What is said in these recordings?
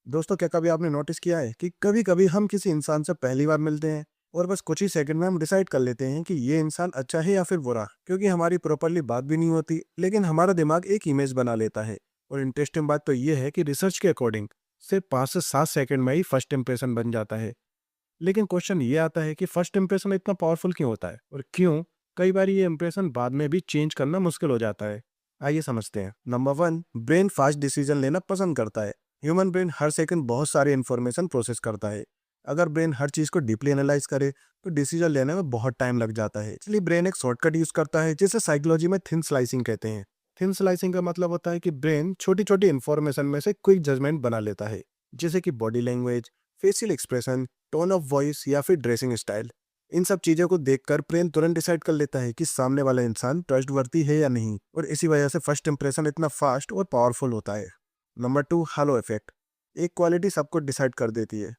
दोस्तों, क्या कभी आपने नोटिस किया है कि कभी कभी हम किसी इंसान से पहली बार मिलते हैं और बस कुछ ही सेकंड में हम डिसाइड कर लेते हैं कि ये इंसान अच्छा है या फिर बुरा, क्योंकि हमारी प्रॉपरली बात भी नहीं होती लेकिन हमारा दिमाग एक इमेज बना लेता है। और इंटरेस्टिंग बात तो ये है कि रिसर्च के अकॉर्डिंग सिर्फ 5 से 7 सेकंड में ही फर्स्ट इंप्रेशन बन जाता है। लेकिन क्वेश्चन ये आता है कि फर्स्ट इंप्रेशन इतना पावरफुल क्यों होता है और क्यों कई बार ये इंप्रेशन बाद में भी चेंज करना मुश्किल हो जाता है। आइए समझते हैं। नंबर 1, ब्रेन फास्ट डिसीजन लेना पसंद करता है। ह्यूमन ब्रेन हर सेकंड बहुत सारी इंफॉर्मेशन प्रोसेस करता है। अगर ब्रेन हर चीज को डीपली एनालाइज करे तो डिसीजन लेने में बहुत टाइम लग जाता है, इसलिए ब्रेन एक शॉर्टकट यूज करता है जिसे साइकोलॉजी में थिन स्लाइसिंग कहते हैं। थिन स्लाइसिंग का मतलब होता है कि ब्रेन छोटी छोटी इंफॉर्मेशन में से क्विक जजमेंट बना लेता है, जैसे कि body language, facial expression, tone of voice या फिर ड्रेसिंग स्टाइल। इन सब चीजों को देखकर ब्रेन तुरंत डिसाइड कर लेता है कि सामने वाला इंसान ट्रस्टवर्दी है या नहीं, और इसी वजह से फर्स्ट इंप्रेशन इतना फास्ट और पावरफुल होता है। नंबर 2, हालो इफेक्ट। एक क्वालिटी सबको डिसाइड कर देती है।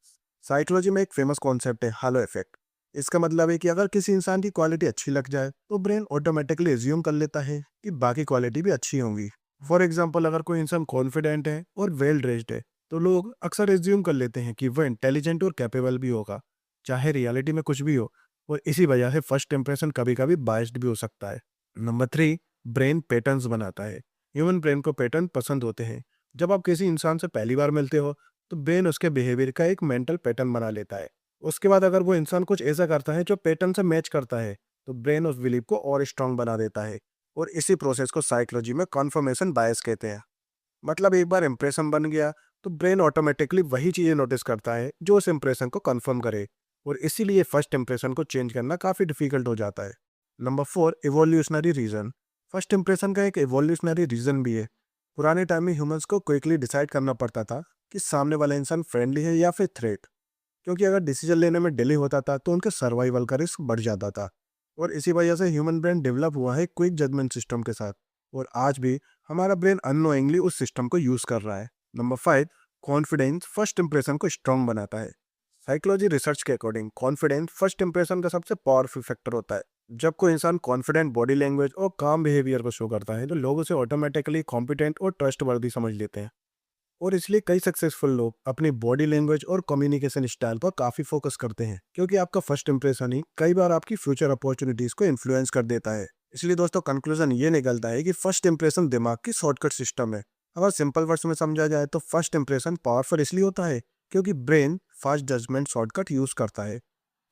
साइकोलॉजी में एक फेमस कॉन्सेप्ट है हालो इफेक्ट। इसका मतलब है कि अगर किसी इंसान की क्वालिटी अच्छी लग जाए तो ब्रेन ऑटोमेटिकली एज्यूम कर लेता है कि बाकी क्वालिटी भी अच्छी होंगी। फॉर एग्जाम्पल, अगर कोई इंसान कॉन्फिडेंट है और वेल ड्रेस्ड है तो लोग अक्सर एज्यूम कर लेते हैं कि वह इंटेलिजेंट और कैपेबल भी होगा, चाहे रियलिटी में कुछ भी हो। और इसी वजह से फर्स्ट इंप्रेशन कभी कभी बायस्ड भी हो सकता है। नंबर 3, ब्रेन पैटर्न्स बनाता है। ह्यूमन ब्रेन को पैटर्न पसंद होते हैं। जब आप किसी इंसान से पहली बार मिलते हो तो ब्रेन उसके बिहेवियर का एक मेंटल पैटर्न बना लेता है। उसके बाद अगर वो इंसान कुछ ऐसा करता है जो पैटर्न से मैच करता है तो ब्रेन उस बिलीव को और स्ट्रांग बना देता है। और इसी प्रोसेस को साइकोलॉजी में कॉन्फर्मेशन बायस कहते हैं। मतलब एक बार इंप्रेशन बन गया तो ब्रेन ऑटोमेटिकली वही चीजें नोटिस करता है जो उस इंप्रेशन को कंफर्म करे, और इसीलिए फर्स्ट इंप्रेशन को चेंज करना काफी डिफिकल्ट हो जाता है। Number 4, evolutionary reason. First impression का एक इवोल्यूशनरी रीजन भी है। पुराने टाइम में ह्यूमंस को क्विकली डिसाइड करना पड़ता था कि सामने वाला इंसान फ्रेंडली है या फिर थ्रेट, क्योंकि अगर डिसीजन लेने में डिले होता था तो उनके सर्वाइवल का रिस्क बढ़ जाता था। और इसी वजह से ह्यूमन ब्रेन डेवलप हुआ है क्विक जजमेंट सिस्टम के साथ, और आज भी हमारा ब्रेन अननोइंगली उस सिस्टम को यूज कर रहा है। नंबर 5, कॉन्फिडेंस फर्स्ट इंप्रेशन को स्ट्रांग बनाता है। साइकोलॉजी रिसर्च के अकॉर्डिंग कॉन्फिडेंस फर्स्ट इंप्रेशन का सबसे पावरफुल फैक्टर होता है। जब कोई इंसान कॉन्फिडेंट बॉडी लैंग्वेज और काम बिहेवियर को शो करता है तो लोग उसे ऑटोमेटिकली कॉम्पिटेंट और ट्रस्टवर्दी समझ लेते हैं। और इसलिए कई सक्सेसफुल लोग अपनी बॉडी लैंग्वेज और कम्युनिकेशन स्टाइल पर काफी फोकस करते हैं, क्योंकि आपका फर्स्ट इंप्रेशन ही कई बार आपकी फ्यूचर अपॉर्चुनिटीज को इन्फ्लुएंस कर देता है। इसलिए दोस्तों, कंक्लूजन ये निकलता है कि फर्स्ट इंप्रेशन दिमाग की शॉर्टकट सिस्टम है। अगर सिंपल वर्ड्स में समझा जाए तो फर्स्ट इंप्रेशन पावरफुल इसलिए होता है क्योंकि brain fast judgement shortcut use करता है।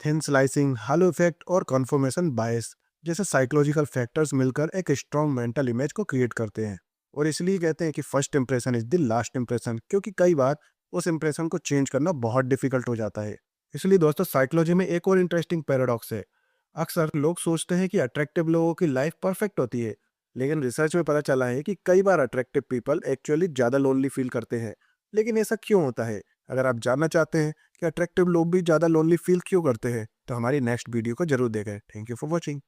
थिन स्लाइसिंग, हालो इफेक्ट और कन्फर्मेशन बायस जैसे साइकोलॉजिकल फैक्टर्स मिलकर एक स्ट्रॉन्ग मेंटल इमेज को क्रिएट करते हैं। और इसलिए कहते हैं कि first impression is the last impression, क्योंकि कई बार उस इंप्रेशन को चेंज करना बहुत डिफिकल्ट हो जाता है। इसलिए दोस्तों, साइकोलॉजी में एक और इंटरेस्टिंग पैराडॉक्स है। अक्सर लोग सोचते हैं कि अट्रैक्टिव लोगों की लाइफ परफेक्ट होती है, लेकिन रिसर्च में पता चला है कि कई बार अट्रैक्टिव पीपल एक्चुअली ज़्यादा लोनली फील करते हैं। लेकिन ऐसा क्यों होता है? अगर आप जानना चाहते हैं कि अट्रैक्टिव लोग भी ज़्यादा लोनली फील क्यों करते हैं तो हमारी नेक्स्ट वीडियो को जरूर देखें। Thank you for watching.